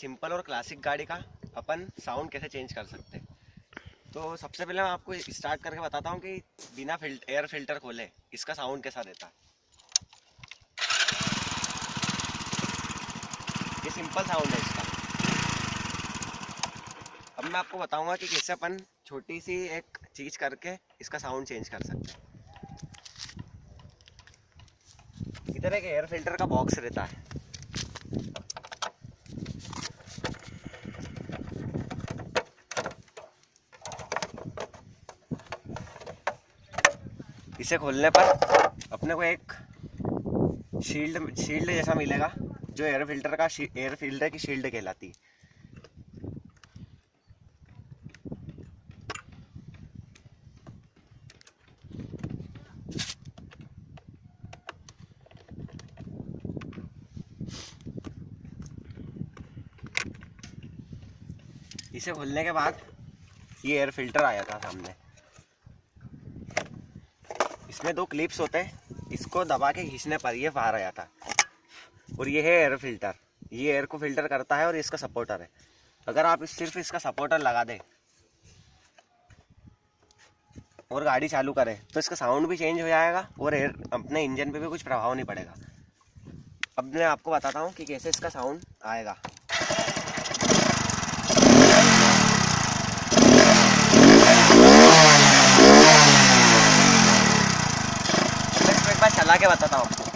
Simple और classic गाड़ी का अपन साउंड कैसे चेंज कर सकते हैं। तो सबसे पहले मैं आपको स्टार्ट करके बताता हूँ कि बिना एयर फिल्टर खोले इसका साउंड कैसा रहता है। ये सिंपल साउंड है इसका। अब मैं आपको बताऊंगा कि कैसे अपन छोटी सी एक चीज करके इसका साउंड चेंज कर सकते हैं। इधर एक एयर फिल्टर का बॉक्स रहता है। इसे खोलने पर अपने को एक शील्ड जैसा मिलेगा, जो एयर फिल्टर की शील्ड कहलाती है। इसे खोलने के बाद ये एयर फिल्टर आया था सामने। इसमें 2 क्लिप्स होते हैं, इसको दबा के खींचने पर ये बाहर आया था। और ये है एयर फिल्टर, ये एयर को फिल्टर करता है और इसका सपोर्टर है। अगर आप सिर्फ इसका सपोर्टर लगा दें और गाड़ी चालू करें तो इसका साउंड भी चेंज हो जाएगा और एयर अपने इंजन पे भी कुछ प्रभाव नहीं पड़ेगा। अब मैं आपको बताता हूँ कि कैसे इसका साउंड आएगा। मैं एक बार चला के बताता हूँ आपको।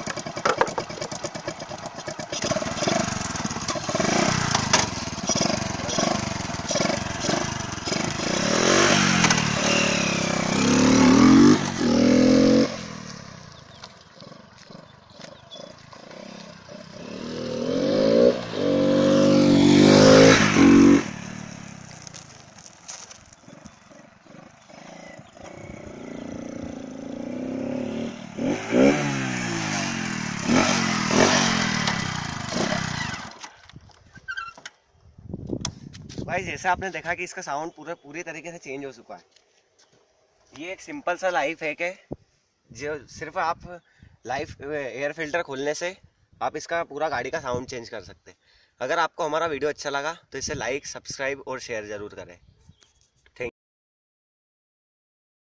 भाई जैसे आपने देखा कि इसका साउंड पूरी तरीके से चेंज हो चुका है। ये एक सिंपल सा लाइफ हैक है, जो सिर्फ आप एयर फिल्टर खोलने से आप इसका पूरा गाड़ी का साउंड चेंज कर सकते हैं। अगर आपको हमारा वीडियो अच्छा लगा तो इसे लाइक, सब्सक्राइब और शेयर ज़रूर करें।